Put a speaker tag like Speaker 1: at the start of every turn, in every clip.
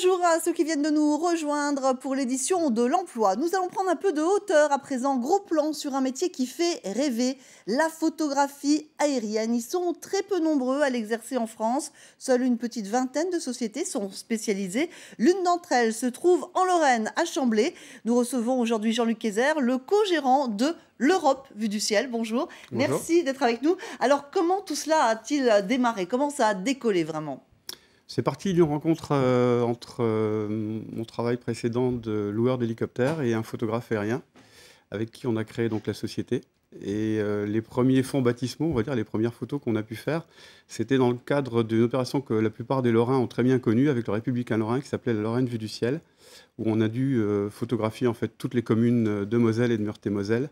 Speaker 1: Bonjour à ceux qui viennent de nous rejoindre pour l'édition de l'emploi. Nous allons prendre un peu de hauteur à présent. Gros plan sur un métier qui fait rêver, la photographie aérienne. Ils sont très peu nombreux à l'exercer en France. Seule une petite vingtaine de sociétés sont spécialisées. L'une d'entre elles se trouve en Lorraine, à Chamblay. Nous recevons aujourd'hui Jean-Luc Kayser, le co-gérant de l'Europe vue du ciel. Bonjour.
Speaker 2: Bonjour.
Speaker 1: Merci d'être avec nous. Alors, comment tout cela a-t-il démarré? Comment ça a décollé vraiment?
Speaker 2: C'est parti d'une rencontre entre mon travail précédent de loueur d'hélicoptères et un photographe aérien avec qui on a créé donc la société. Et les premiers fonds baptismaux, on va dire les premières photos qu'on a pu faire, c'était dans le cadre d'une opération que la plupart des Lorrains ont très bien connue avec le Républicain Lorrain qui s'appelait la Lorraine vue du ciel, où on a dû photographier en fait toutes les communes de Moselle et de Meurthe-et-Moselle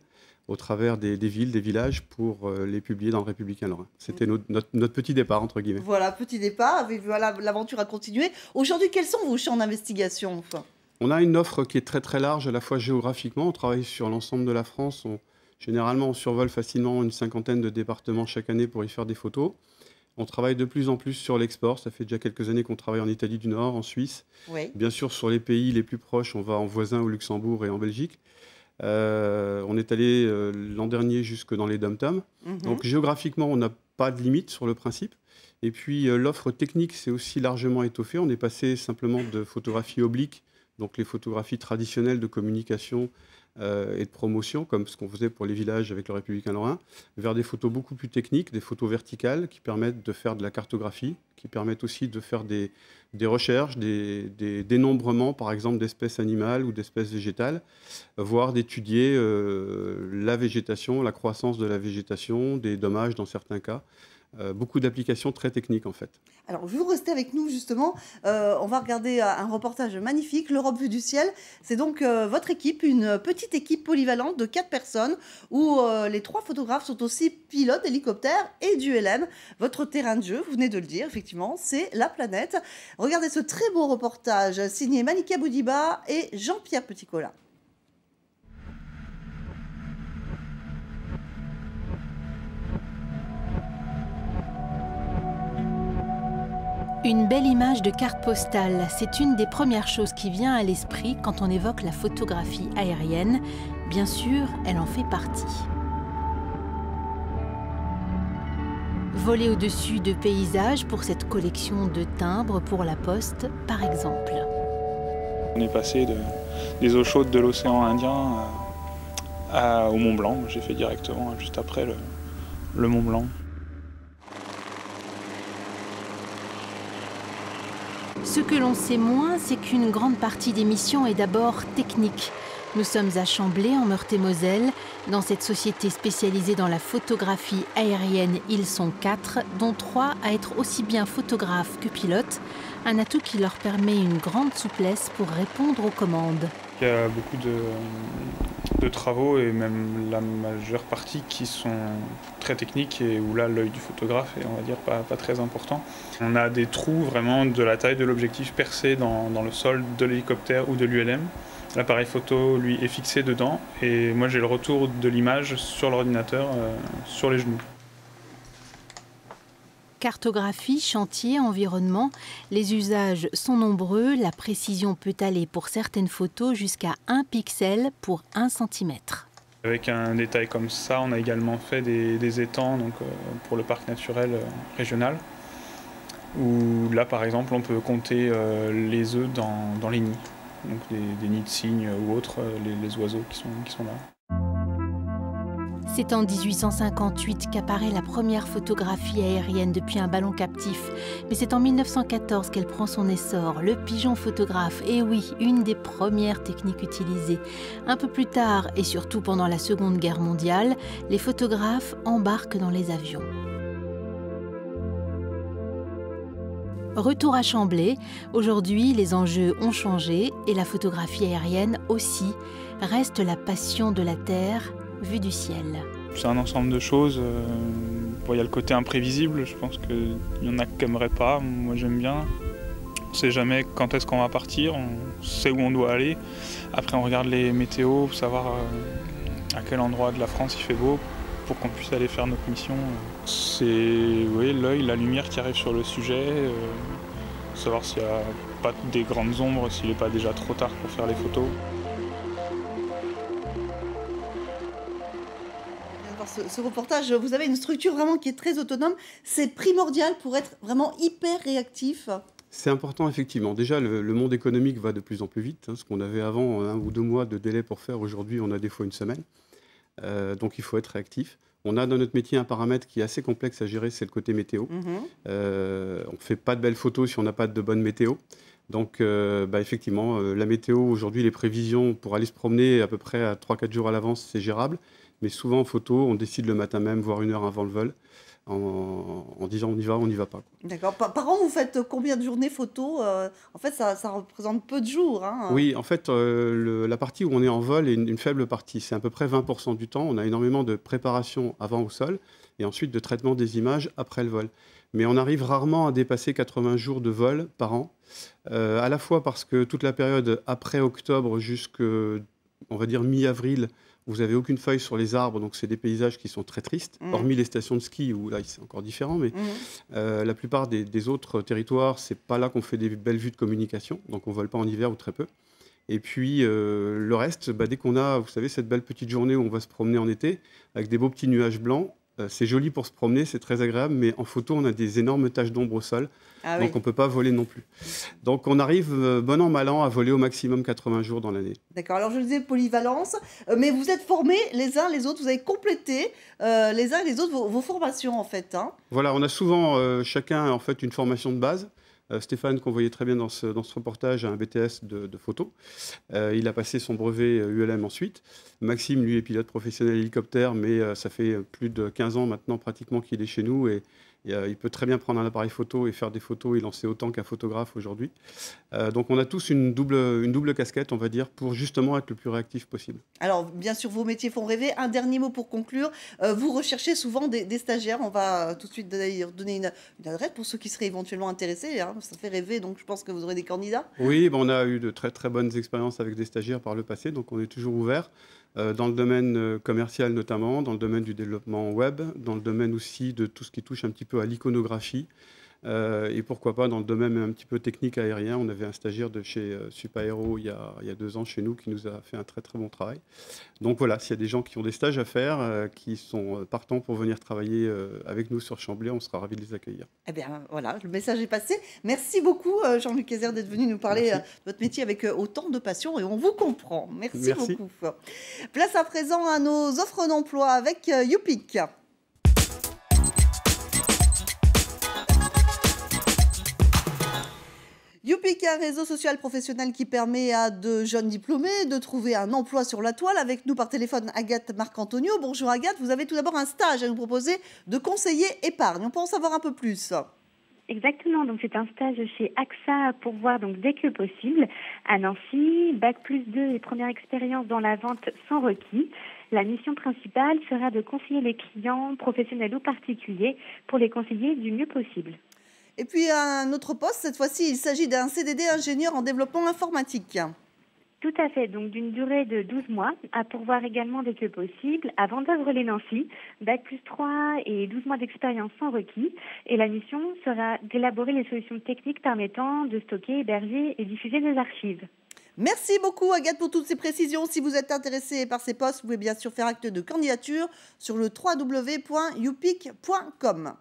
Speaker 2: au travers des villes, des villages, pour les publier dans le Républicain Lorrain. C'était notre petit départ, entre guillemets.
Speaker 1: Voilà, petit départ, voilà, l'aventure a continué. Aujourd'hui, quels sont vos champs d'investigation enfin?
Speaker 2: On a une offre qui est très très large, à la fois géographiquement, on travaille sur l'ensemble de la France. Généralement, on survole facilement une cinquantaine de départements chaque année pour y faire des photos. On travaille de plus en plus sur l'export. Ça fait déjà quelques années qu'on travaille en Italie du Nord, en Suisse.
Speaker 1: Oui.
Speaker 2: Bien sûr, sur les pays les plus proches, on va en voisin au Luxembourg et en Belgique. On est allé l'an dernier jusque dans les dom-toms. Donc géographiquement, on n'a pas de limite sur le principe. Et puis l'offre technique s'est aussi largement étoffée. On est passé simplement de photographie oblique, donc les photographies traditionnelles de communication et de promotion, comme ce qu'on faisait pour les villages avec le Républicain Lorrain, vers des photos beaucoup plus techniques, des photos verticales qui permettent de faire de la cartographie, qui permettent aussi de faire des recherches, des dénombrements, par exemple, d'espèces animales ou d'espèces végétales, voire d'étudier la végétation, la croissance de la végétation, des dommages dans certains cas. Beaucoup d'applications très techniques en fait.
Speaker 1: Alors, vous restez avec nous justement. On va regarder un reportage magnifique, l'Europe vue du ciel. C'est donc votre équipe, une petite équipe polyvalente de 4 personnes où les 3 photographes sont aussi pilotes d'hélicoptères et d'ULM. Votre terrain de jeu, vous venez de le dire, effectivement, c'est la planète. Regardez ce très beau reportage signé Malika Boudiba et Jean-Pierre Petitcola.
Speaker 3: Une belle image de carte postale, c'est une des premières choses qui vient à l'esprit quand on évoque la photographie aérienne. Bien sûr, elle en fait partie. Voler au-dessus de paysages pour cette collection de timbres pour la Poste, par exemple.
Speaker 4: On est passé des eaux chaudes de l'océan Indien au Mont Blanc. J'ai fait directement juste après le Mont Blanc.
Speaker 3: Ce que l'on sait moins, c'est qu'une grande partie des missions est d'abord technique. Nous sommes à Chamblay, en Meurthe-et-Moselle. Dans cette société spécialisée dans la photographie aérienne, ils sont 4, dont 3 à être aussi bien photographes que pilotes. Un atout qui leur permet une grande souplesse pour répondre aux commandes.
Speaker 4: Il y a beaucoup de travaux et même la majeure partie qui sont très techniques et où là l'œil du photographe est, on va dire, pas très important. On a des trous vraiment de la taille de l'objectif percés dans le sol de l'hélicoptère ou de l'ULM. L'appareil photo, lui, est fixé dedans et moi j'ai le retour de l'image sur l'ordinateur, sur les genoux.
Speaker 3: Cartographie, chantier, environnement, les usages sont nombreux. La précision peut aller pour certaines photos jusqu'à 1 pixel pour 1 centimètre.
Speaker 4: Avec un détail comme ça, on a également fait des étangs donc, pour le parc naturel régional, où là par exemple on peut compter les œufs dans les nids, donc des nids de cygnes ou autres, les oiseaux qui sont là.
Speaker 3: C'est en 1858 qu'apparaît la première photographie aérienne depuis un ballon captif. Mais c'est en 1914 qu'elle prend son essor, le pigeon photographe. Et oui, une des premières techniques utilisées. Un peu plus tard, et surtout pendant la Seconde Guerre mondiale, les photographes embarquent dans les avions. Retour à Chamblay. Aujourd'hui, les enjeux ont changé et la photographie aérienne aussi. Reste la passion de la Terre vue du ciel.
Speaker 4: C'est un ensemble de choses. Il y a le côté imprévisible, je pense qu'il y en a qui n'aimeraient pas. Moi j'aime bien. On ne sait jamais quand est-ce qu'on va partir, on sait où on doit aller. Après on regarde les météos pour savoir à quel endroit de la France il fait beau pour qu'on puisse aller faire notre mission. C'est l'œil, la lumière qui arrive sur le sujet, savoir s'il y a pas des grandes ombres, s'il n'est pas déjà trop tard pour faire les photos.
Speaker 1: Ce reportage, vous avez une structure vraiment qui est très autonome. C'est primordial pour être vraiment hyper réactif.
Speaker 2: C'est important, effectivement. Déjà, le monde économique va de plus en plus vite. Ce qu'on avait avant 1 ou 2 mois de délai pour faire, aujourd'hui, on a des fois 1 semaine. Donc, il faut être réactif. On a dans notre métier un paramètre qui est assez complexe à gérer, c'est le côté météo. On ne fait pas de belles photos si on n'a pas de bonne météo. Donc, effectivement, la météo, aujourd'hui, les prévisions pour aller se promener à peu près à 3-4 jours à l'avance, c'est gérable. Mais souvent, en photo, on décide le matin même, voire 1 heure avant le vol, en disant on y va pas.
Speaker 1: D'accord. Par an, vous faites combien de journées photo? En fait, ça représente peu de jours. Hein.
Speaker 2: Oui, en fait, la partie où on est en vol est une faible partie. C'est à peu près 20% du temps. On a énormément de préparation avant au sol et ensuite de traitement des images après le vol. Mais on arrive rarement à dépasser 80 jours de vol par an, à la fois parce que toute la période après octobre jusqu'à, on va dire, mi-avril, vous n'avez aucune feuille sur les arbres, donc c'est des paysages qui sont très tristes, hormis les stations de ski où là c'est encore différent, mais la plupart des autres territoires, c'est pas là qu'on fait des belles vues de communication, donc on ne vole pas en hiver ou très peu. Et puis le reste, dès qu'on a, vous savez, cette belle petite journée où on va se promener en été, avec des beaux petits nuages blancs, c'est joli pour se promener, c'est très agréable, mais en photo, on a des énormes taches d'ombre au sol, donc on ne peut pas voler non plus. Donc on arrive, bon an, mal an, à voler au maximum 80 jours dans l'année.
Speaker 1: D'accord, alors je le disais, polyvalence, mais vous êtes formés les uns les autres, vous avez complété les uns et les autres vos formations en fait. Hein.
Speaker 2: Voilà, on a souvent chacun en fait une formation de base. Stéphane, qu'on voyait très bien dans ce reportage, a un BTS de photo. Il a passé son brevet ULM ensuite. Maxime, lui, est pilote professionnel hélicoptère, mais ça fait plus de 15 ans maintenant pratiquement qu'il est chez nous. Et il peut très bien prendre un appareil photo et faire des photos et lancer autant qu'un photographe aujourd'hui. Donc on a tous une double casquette, on va dire, pour justement être le plus réactif possible. Alors,
Speaker 1: bien sûr, vos métiers font rêver. Un dernier mot pour conclure. Vous recherchez souvent des stagiaires. On va tout de suite donner une adresse pour ceux qui seraient éventuellement intéressés. Hein. Ça fait rêver, donc je pense que vous aurez des candidats.
Speaker 2: Oui, on a eu de très très bonnes expériences avec des stagiaires par le passé, donc on est toujours ouvert. Dans le domaine commercial notamment, dans le domaine du développement web, dans le domaine aussi de tout ce qui touche un petit peu à l'iconographie. Et pourquoi pas dans le domaine un petit peu technique aérien. On avait un stagiaire de chez Supaéro il y a 2 ans chez nous qui nous a fait un très très bon travail. Donc voilà, s'il y a des gens qui ont des stages à faire, qui sont partants pour venir travailler avec nous sur Chamblay, on sera ravis de les accueillir.
Speaker 1: Eh bien voilà, le message est passé. Merci beaucoup Jean-Luc Hezer d'être venu nous parler de votre métier avec autant de passion et on vous comprend. Merci beaucoup. Place à présent à nos offres d'emploi avec Youpic. Youpic est un réseau social professionnel qui permet à de jeunes diplômés de trouver un emploi sur la toile. Avec nous par téléphone, Agathe Marcantonio. Bonjour Agathe, vous avez tout d'abord un stage à nous proposer de conseiller épargne. On peut en savoir un peu plus.
Speaker 5: Exactement, donc c'est un stage chez AXA à pourvoir donc dès que possible à Nancy, Bac+2 et première expérience dans la vente sans requis. La mission principale sera de conseiller les clients, professionnels ou particuliers, pour les conseiller du mieux possible.
Speaker 1: Et puis un autre poste, cette fois-ci, il s'agit d'un CDD ingénieur en développement informatique.
Speaker 5: Tout à fait, donc d'une durée de 12 mois, à pourvoir également dès que possible, à Vendôme-les-Nancy, Bac+3 et 12 mois d'expérience sans requis. Et la mission sera d'élaborer les solutions techniques permettant de stocker, héberger et diffuser des archives.
Speaker 1: Merci beaucoup Agathe pour toutes ces précisions. Si vous êtes intéressé par ces postes, vous pouvez bien sûr faire acte de candidature sur le www.youpic.com.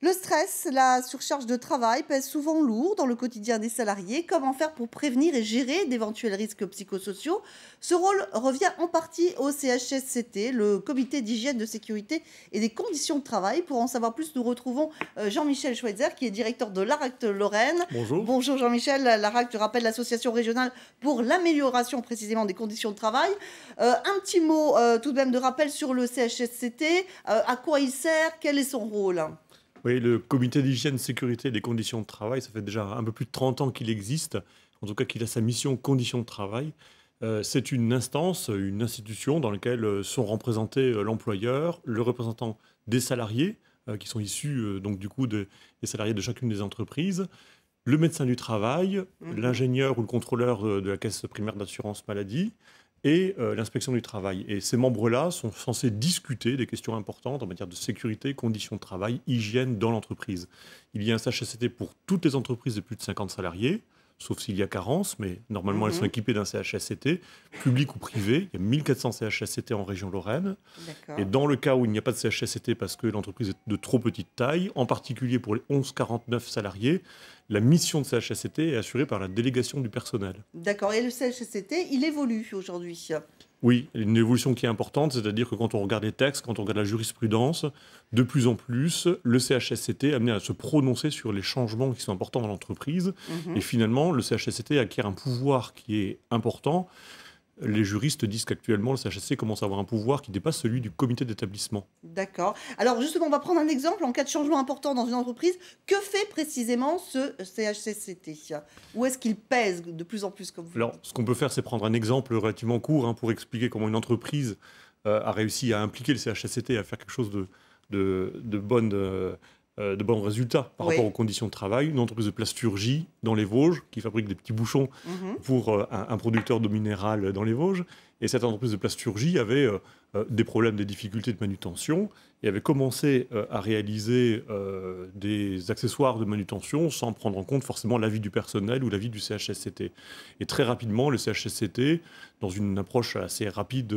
Speaker 1: Le stress, la surcharge de travail pèse souvent lourd dans le quotidien des salariés. Comment faire pour prévenir et gérer d'éventuels risques psychosociaux? Ce rôle revient en partie au CHSCT, le comité d'hygiène, de sécurité et des conditions de travail. Pour en savoir plus, nous retrouvons Jean-Michel Schweitzer, qui est directeur de l'ARACT Lorraine.
Speaker 6: Bonjour.
Speaker 1: Bonjour Jean-Michel. L'ARACT, je rappelle, l'association régionale pour l'amélioration précisément des conditions de travail. Un petit mot tout de même de rappel sur le CHSCT. À quoi il sert? Quel est son rôle?
Speaker 6: Oui, le comité d'hygiène, sécurité et des conditions de travail, ça fait déjà un peu plus de 30 ans qu'il existe, en tout cas qu'il a sa mission conditions de travail. C'est une instance, une institution dans laquelle sont représentés l'employeur, le représentant des salariés, qui sont issus donc du coup des salariés de chacune des entreprises, le médecin du travail, l'ingénieur ou le contrôleur de la caisse primaire d'assurance maladie, et l'inspection du travail. Et ces membres-là sont censés discuter des questions importantes en matière de sécurité, conditions de travail, hygiène dans l'entreprise. Il y a un CHSCT pour toutes les entreprises de plus de 50 salariés, sauf s'il y a carence, mais normalement elles sont équipées d'un CHSCT, public ou privé. Il y a 1400 CHSCT en région Lorraine. Et dans le cas où il n'y a pas de CHSCT parce que l'entreprise est de trop petite taille, en particulier pour les 11-49 salariés, la mission de CHSCT est assurée par la délégation du personnel.
Speaker 1: D'accord. Et le CHSCT, il évolue aujourd'hui?
Speaker 6: Oui, une évolution qui est importante, c'est-à-dire que quand on regarde les textes, quand on regarde la jurisprudence, de plus en plus, le CHSCT est amené à se prononcer sur les changements qui sont importants dans l'entreprise. Et finalement, le CHSCT acquiert un pouvoir qui est important. Les juristes disent qu'actuellement, le CHSCT commence à avoir un pouvoir qui dépasse celui du comité d'établissement.
Speaker 1: D'accord. Alors justement, on va prendre un exemple. En cas de changement important dans une entreprise, que fait précisément ce CHSCT? Où est-ce qu'il pèse de plus en plus, comme vous
Speaker 6: Alors, ce qu'on peut faire, c'est prendre un exemple relativement court pour expliquer comment une entreprise a réussi à impliquer le CHSCT à faire quelque chose de bons résultats par rapport aux conditions de travail. Une entreprise de plasturgie dans les Vosges qui fabrique des petits bouchons pour un producteur d'eau minérale dans les Vosges. Et cette entreprise de plasturgie avait des problèmes, des difficultés de manutention et avait commencé à réaliser des accessoires de manutention sans prendre en compte forcément l'avis du personnel ou l'avis du CHSCT. Et très rapidement, le CHSCT, dans une approche assez rapide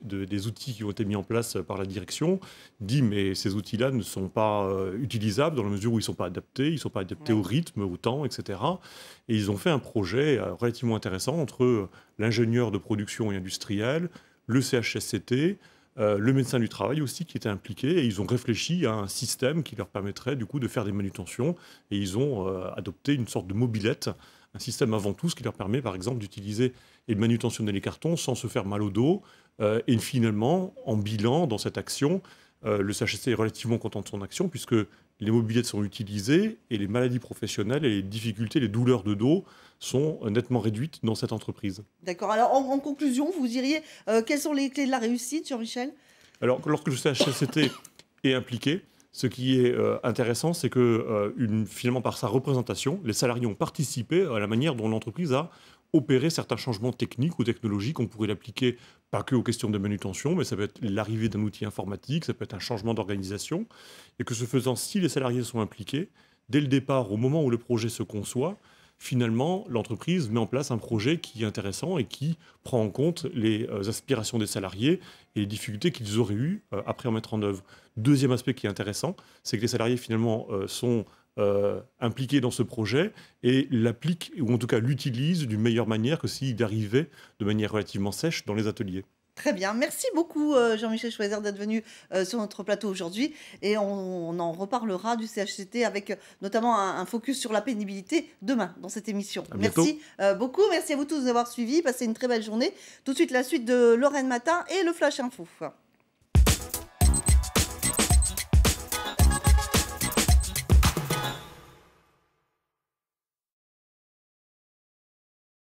Speaker 6: des outils qui ont été mis en place par la direction, dit mais ces outils-là ne sont pas utilisables dans la mesure où ils ne sont pas adaptés, ils ne sont pas adaptés au rythme, au temps, etc. Et ils ont fait un projet relativement intéressant entre l'ingénieur de production et industriel, le CHSCT, le médecin du travail aussi qui était impliqué, et ils ont réfléchi à un système qui leur permettrait du coup de faire des manutentions, et ils ont adopté une sorte de mobilette, un système avant tout, ce qui leur permet par exemple d'utiliser et de manutentionner les cartons sans se faire mal au dos, et finalement en bilan dans cette action, le CHSCT est relativement content de son action puisque les mobilettes sont utilisées et les maladies professionnelles et les difficultés, les douleurs de dos sont nettement réduites dans cette entreprise.
Speaker 1: D'accord. Alors, en conclusion, vous diriez quelles sont les clés de la réussite, Jean-Michel?
Speaker 6: Alors, lorsque le CHSCT est impliqué, ce qui est intéressant, c'est que finalement, par sa représentation, les salariés ont participé à la manière dont l'entreprise a opéré certains changements techniques ou technologiques. On pourrait l'appliquer pas que aux questions de manutention, mais ça peut être l'arrivée d'un outil informatique, ça peut être un changement d'organisation. Et que ce faisant, si les salariés sont impliqués, dès le départ, au moment où le projet se conçoit, finalement, l'entreprise met en place un projet qui est intéressant et qui prend en compte les aspirations des salariés et les difficultés qu'ils auraient eues après en mettre en œuvre. Deuxième aspect qui est intéressant, c'est que les salariés finalement sont impliqués dans ce projet et l'appliquent, ou en tout cas l'utilisent d'une meilleure manière que s'il arrivait de manière relativement sèche dans les ateliers.
Speaker 1: Très bien. Merci beaucoup, Jean-Michel Schweizer, d'être venu sur notre plateau aujourd'hui. Et on en reparlera du CHSCT avec notamment un focus sur la pénibilité demain dans cette émission. Merci beaucoup. Merci à vous tous de nous avoir suivis. Passez une très belle journée. Tout de suite, la suite de Lorraine Matin et le Flash Info.